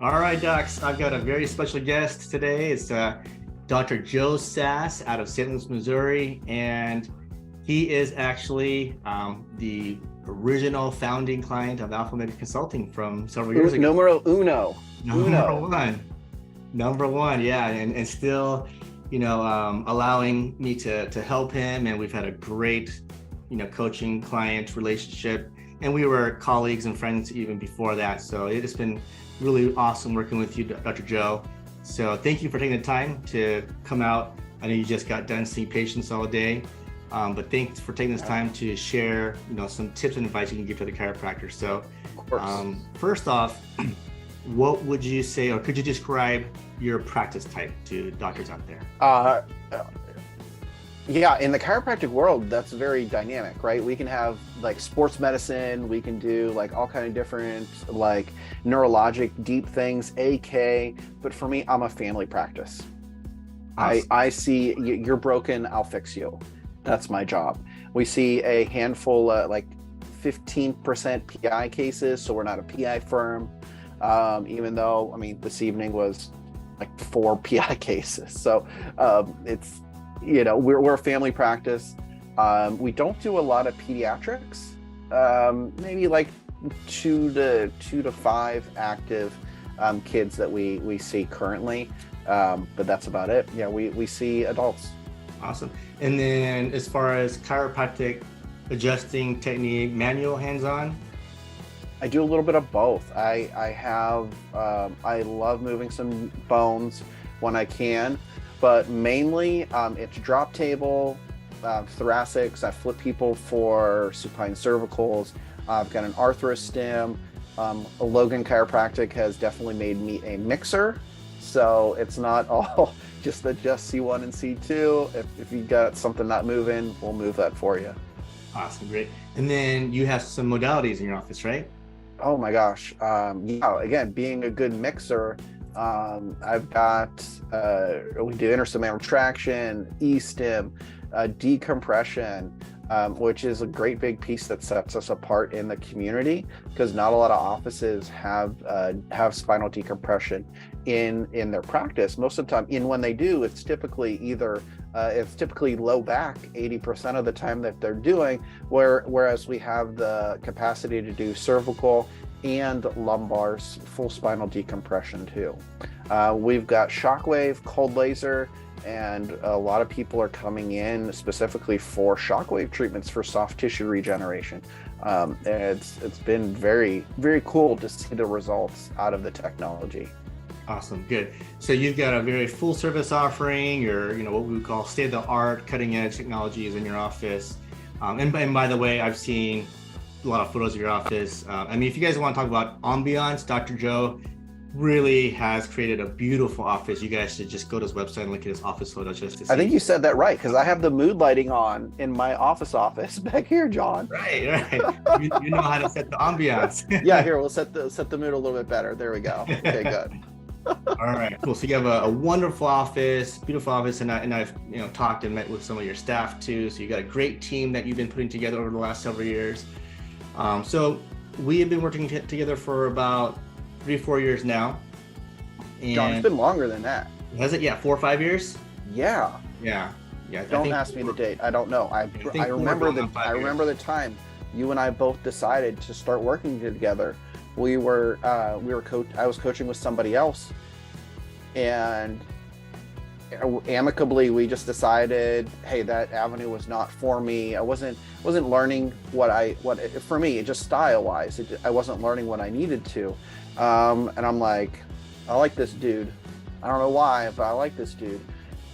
All right, docs, I've got a very special guest today. It's Dr. Joe Sass out of St. Louis, Missouri, and he is actually the original founding client of Alpha Medical Consulting from several years ago. Numero uno. Number one, yeah, and still, allowing me to help him, and we've had a great, coaching client relationship, and we were colleagues and friends even before that. So it has been really awesome working with you, Dr. Joe. So thank you for taking the time to come out. I know you just got done seeing patients all day, but thanks for taking this time to share, some tips and advice you can give to the chiropractor. So, Of course. First off, what would you say, or could you describe your practice type to doctors out there? Yeah, in the chiropractic world, that's very dynamic, right? We can have like sports medicine, we can do like all kind of different like neurologic deep things, AK, but for me, I'm a family practice. Awesome. I see you're broken, I'll fix you. That's my job. We see a handful, like 15% PI cases, so we're not a PI firm. Even though, this evening was like 4 PI cases. So it's, we're a family practice. We don't do a lot of pediatrics, maybe like 2 to 5 active kids that we see currently. But that's about it. Yeah, we see adults. Awesome. And then as far as chiropractic adjusting technique, manual, hands-on? I do a little bit of both. I love moving some bones when I can, but mainly it's drop table, thoracics. I flip people for supine cervicals. I've got an arthrostim. Logan Chiropractic has definitely made me a mixer, so it's not all just adjust C1 and C2. If you got something not moving, we'll move that for you. Awesome, great. And then you have some modalities in your office, right? Oh my gosh. Yeah, again, being a good mixer, I've got, we do intersubmanual traction, E-stim, decompression, which is a great big piece that sets us apart in the community, because not a lot of offices have spinal decompression in their practice. Most of the time, when they do, it's typically it's typically low back 80% of the time that they're doing, whereas we have the capacity to do cervical and lumbar full spinal decompression too. We've got shockwave, cold laser, and a lot of people are coming in specifically for shockwave treatments for soft tissue regeneration. And it's been very, very cool to see the results out of the technology. Awesome, good. So you've got a very full service offering, or what we would call state of the art, cutting edge technologies in your office. And by the way, I've seen a lot of photos of your office. If you guys want to talk about ambiance, Dr. Joe really has created a beautiful office. You guys should just go to his website and look at his office photos just to see. I think you said that right, because I have the mood lighting on in my office back here, John. Right. You know how to set the ambiance. Yeah, here, we'll set the mood a little bit better. There we go. Okay, good. All right, cool. So you have a wonderful office, beautiful office, and I've talked and met with some of your staff too. So you got a great team that you've been putting together over the last several years. So we have been working together for about 3-4 years now. And John, it's been longer than that. Has it? Yeah, 4 or 5 years. Yeah. Don't ask me the date. I don't know. I remember the time you and I both decided to start working together. I was coaching with somebody else, and amicably we just decided, hey, that avenue was not for me. I wasn't learning what for me, it just style wise, I wasn't learning what I needed to. And I'm like, I like this dude. I don't know why, but I like this dude.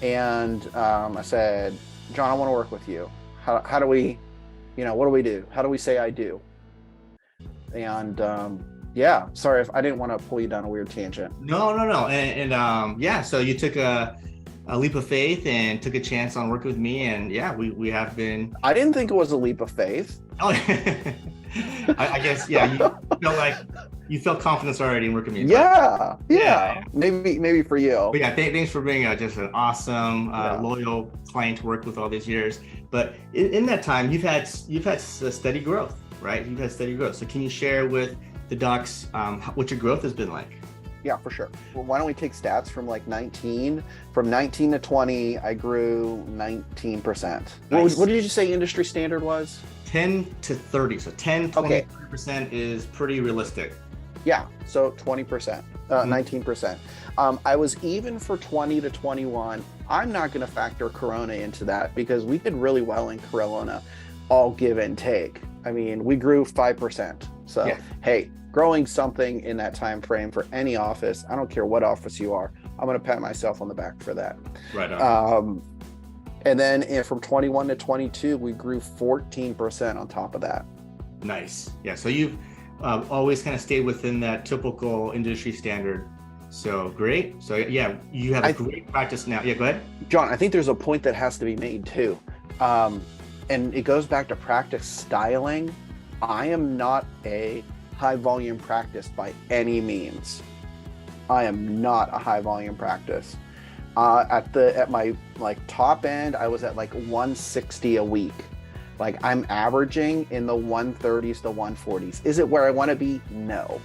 And I said, John, I want to work with you. How do we, what do we do? How do we say I do? And yeah, sorry if I didn't want to pull you down a weird tangent. No. And yeah, so you took a leap of faith and took a chance on working with me, and yeah, we have been. I didn't think it was a leap of faith. Oh, I guess, yeah, you felt confidence already in working with me. Yeah. Maybe for you. But yeah, thanks for being just an awesome, loyal client to work with all these years. But in that time, you've had steady growth, right? You've had steady growth. So can you share with the docs what your growth has been like? Yeah, for sure. Well, why don't we take stats from like 19? From 19 to 20, I grew 19%. Nice. What did you say industry standard was? 10 to 30. So 10, 20, Okay. 30% is pretty realistic. Yeah, so 20%, 19%. I was even for 20 to 21. I'm not going to factor Corona into that because we did really well in Corona, all give and take. I mean, we grew 5%. So, Yeah. hey, growing something in that time frame for any office, I don't care what office you are, I'm going to pat myself on the back for that. Right on. And then from 21 to 22, we grew 14% on top of that. Nice. Yeah. So you've always kind of stayed within that typical industry standard. So great. So yeah, you have a great practice now. Yeah, go ahead. John, I think there's a point that has to be made too. And it goes back to practice styling. I am not a high volume practice by any means. I am not a high volume practice. At my like top end, I was at like 160 a week. Like I'm averaging in the 130s to 140s. Is it where I want to be? No.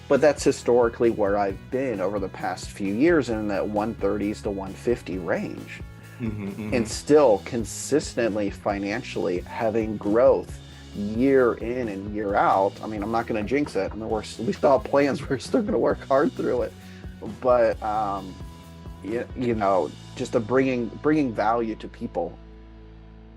But that's historically where I've been over the past few years, in that 130s to 150 range. And still consistently financially having growth year in and year out. I mean, I'm not going to jinx it. I mean, we still have plans. We're still going to work hard through it. But, you know, just bringing value to people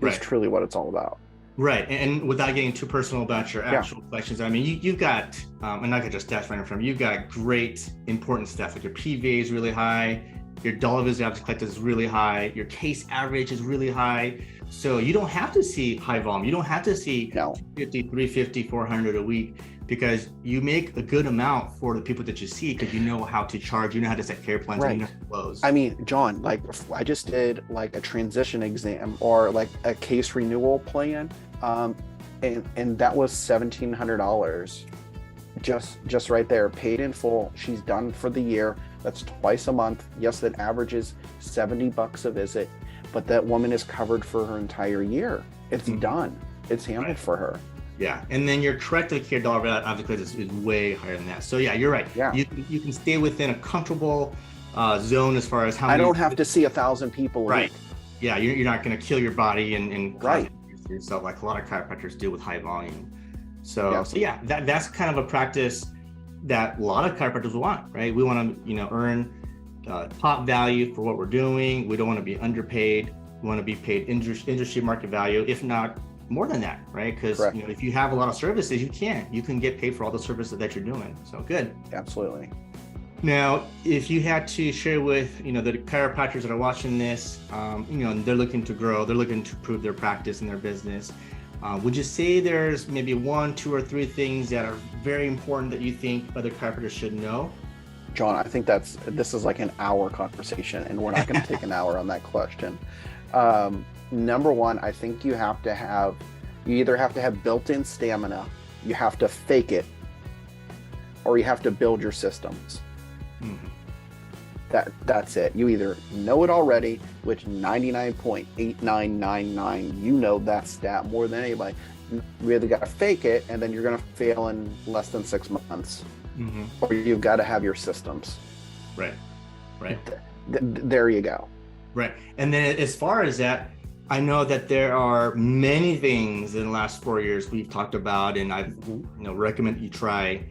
is truly what it's all about. Right. And without getting too personal about your actual questions, I mean, you've got, and not just stats right in front of you, you've got great important stuff. Like your PVA is really high, your dollar visit average collected is really high, your case average is really high. So you don't have to see high volume. You don't have to see 250, 350, 400 a week, because you make a good amount for the people that you see, because you know how to charge, you know how to set care plans, and you know how to close. I mean, John, like I just did like a transition exam or like a case renewal plan, and that was $1,700 just right there, paid in full. She's done for the year. That's twice a month. Yes, that averages $70 a visit, but that woman is covered for her entire year. It's done. It's handled for her. Yeah, and then your corrective care dollar value is way higher than that. So yeah, you're right. Yeah, you can stay within a comfortable zone as far as how many. I don't have to see 1,000 people. Right. Yeah, you're not going to kill your body and yourself like a lot of chiropractors do with high volume. So yeah, that's kind of a practice that a lot of chiropractors want, right? We want to earn top value for what we're doing. We don't want to be underpaid. We want to be paid industry market value, if not more than that, right? Because if you have a lot of services, you can get paid for all the services that you're doing. So good. Absolutely. Now, if you had to share with the chiropractors that are watching this, they're looking to grow, they're looking to improve their practice and their business, would you say there's maybe 1, 2, or 3 things that are very important that you think other chiropractors should know? John, I think this is like an hour conversation, and we're not going to take an hour on that question. Number one, I think you either have to have built-in stamina, you have to fake it, or you have to build your systems. That's it. You either know it already, which 99.8999, you know that stat more than anybody. You either got to fake it, and then you're going to fail in less than 6 months, or you've got to have your systems. Right. There you go. Right. And then as far as that, I know that there are many things in the last 4 years we've talked about, and I've recommend you try.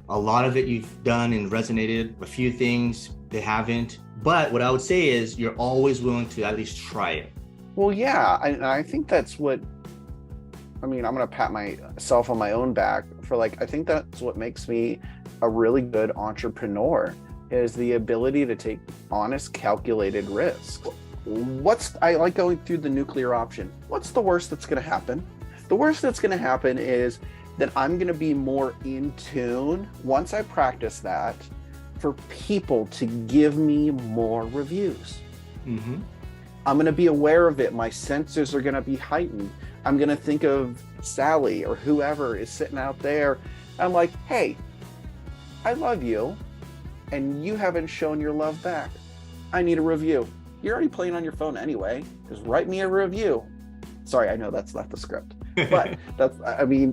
A lot of it you've done and resonated. A few things they haven't. But what I would say is you're always willing to at least try it. Well, yeah, I think that's what. I mean, I'm gonna pat myself on my own back for I think that's what makes me a really good entrepreneur, is the ability to take honest, calculated risks. I like going through the nuclear option. What's the worst that's going to happen? The worst that's going to happen is that I'm going to be more in tune once I practice that for people to give me more reviews. I'm going to be aware of it. My senses are going to be heightened. I'm going to think of Sally or whoever is sitting out there. I'm like, hey, I love you, and you haven't shown your love back. I need a review. You're already playing on your phone anyway. Just write me a review. Sorry, I know that's not the script. But that's, I mean,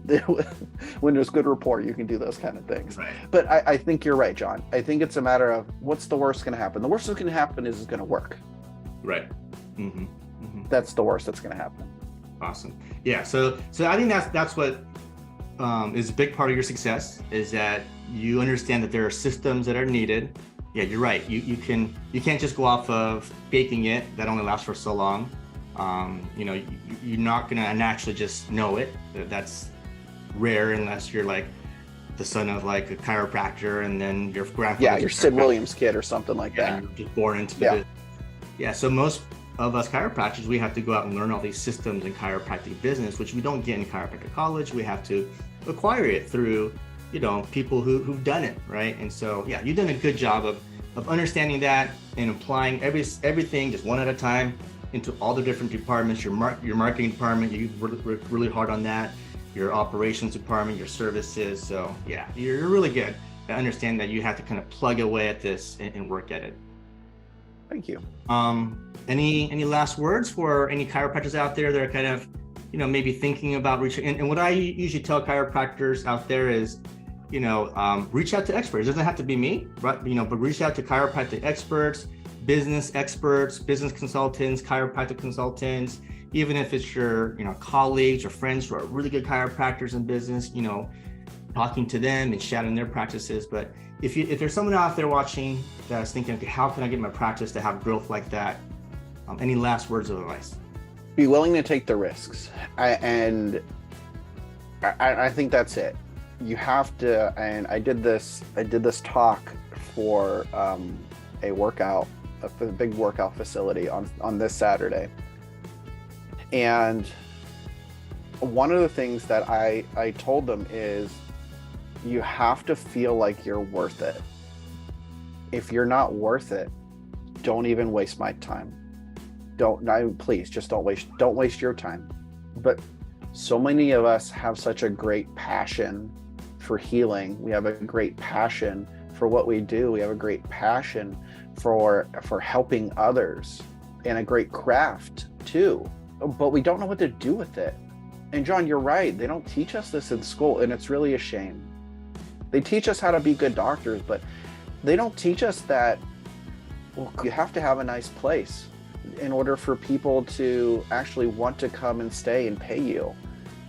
when there's good rapport, you can do those kind of things. Right. But I think you're right, John. I think it's a matter of what's the worst going to happen. The worst that's going to happen is it's going to work. Right. Mm-hmm. Mm-hmm. That's the worst that's going to happen. Awesome. Yeah. So I think that's what is a big part of your success, is that you understand that there are systems that are needed. Yeah, you're right. You can't just go off of faking it. That only lasts for so long. You're not gonna naturally just know it. That's rare unless you're like the son of like a chiropractor, and then your grandfather. Yeah, you're Sid Williams' kid or something like that. And you're just born into the business. Yeah. So most of us chiropractors, we have to go out and learn all these systems in chiropractic business, which we don't get in chiropractic college. We have to acquire it through, people who've done it, right? And so, yeah, you've done a good job of understanding that and applying everything just one at a time into all the different departments. Your marketing department, you work really hard on that. Your operations department, your services. So, yeah, you're really good at understanding that you have to kind of plug away at this and work at it. Thank you. Any last words for any chiropractors out there that are kind of, maybe thinking about reaching? And what I usually tell chiropractors out there is, reach out to experts. It doesn't have to be me, right? But reach out to chiropractic experts, business consultants, chiropractic consultants, even if it's your, colleagues or friends who are really good chiropractors in business, talking to them and shadowing their practices. But if there's someone out there watching that's thinking, okay, how can I get my practice to have growth like that? Any last words of advice? Be willing to take the risks. I think that's it. You have to, and I did this talk for a big workout facility on this Saturday. And one of the things that I told them is, you have to feel like you're worth it. If you're not worth it, don't even waste my time. Please just don't waste your time. But so many of us have such a great passion for healing. We have a great passion for what we do. We have a great passion for helping others, and a great craft too. But we don't know what to do with it. And John, you're right. They don't teach us this in school, and it's really a shame. They teach us how to be good doctors, but they don't teach us that, well, you have to have a nice place in order for people to actually want to come and stay and pay you.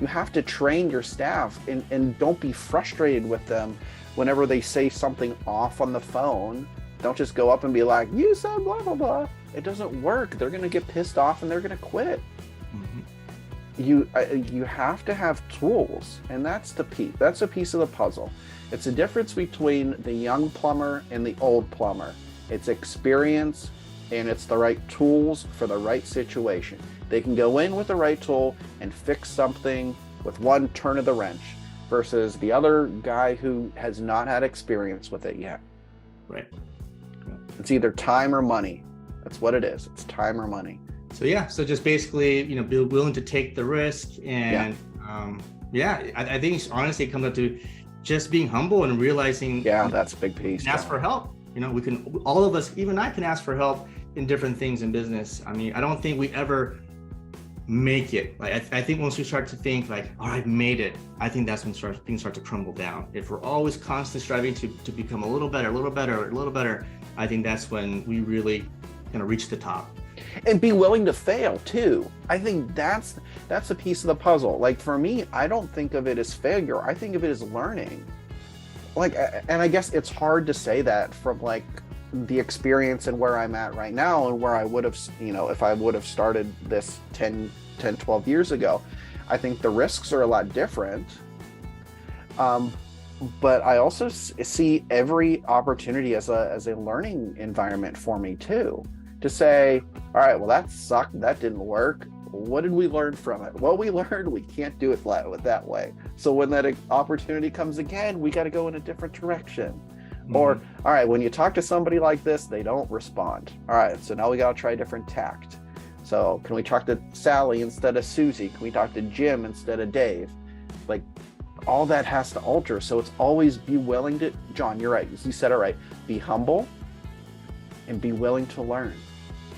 You have to train your staff, and don't be frustrated with them whenever they say something off on the phone. Don't just go up and be like, you said blah, blah, blah. It doesn't work. They're going to get pissed off and they're going to quit. Mm-hmm. You have to have tools, and that's a piece of the puzzle. It's a difference between the young plumber and the old plumber. It's experience, and it's the right tools for the right situation. They can go in with the right tool and fix something with one turn of the wrench, versus the other guy who has not had experience with it yet. Right. It's either time or money. That's what it is. It's time or money. So just basically, be willing to take the risk, and I think honestly it comes up to just being humble and realizing. Yeah, that's a big piece. Ask for help. We can, all of us, even I can ask for help in different things in business. I mean, I don't think we ever make it. Like I think once we start to think like, all right, made it, I think that's when things start to crumble down. If we're always constantly striving to become a little better, I think that's when we really reach the top. And be willing to fail too. I think that's a piece of the puzzle. Like for me, I don't think of it as failure. I think of it as learning. And I guess it's hard to say that from like the experience and where I'm at right now, and where I would have, if I would have started this 12 years ago. I think the risks are a lot different. But I also see every opportunity as a learning environment for me too. To say, all right, well, that sucked, that didn't work. What did we learn from it? Well, we learned we can't do it that way. So when that opportunity comes again, we got to go in a different direction. Mm-hmm. Or, all right, when you talk to somebody like this, they don't respond. All right, so now we got to try different tact. So can we talk to Sally instead of Susie? Can we talk to Jim instead of Dave? Like, all that has to alter. So it's always be willing to, John, you're right. You said it right. Be humble and be willing to learn.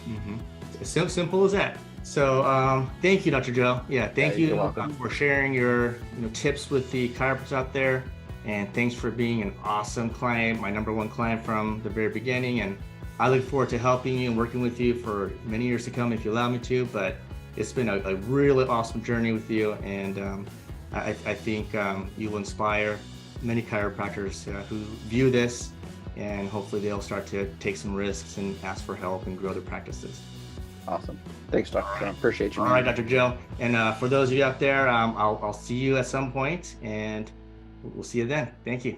Mm-hmm. As simple as that. So thank you, Dr. Joe. Yeah, Yeah, thank you're you welcome. for sharing your tips with the chiropractors out there. And thanks for being an awesome client, my number one client from the very beginning. And I look forward to helping you and working with you for many years to come if you allow me to. But it's been a really awesome journey with you. And I think you will inspire many chiropractors who view this, and hopefully they'll start to take some risks and ask for help and grow their practices. Awesome. Thanks, Dr. All Sean. right. Appreciate you, All man. right, Dr. Joe. And for those of you out there, I'll see you at some point, and we'll see you then. Thank you.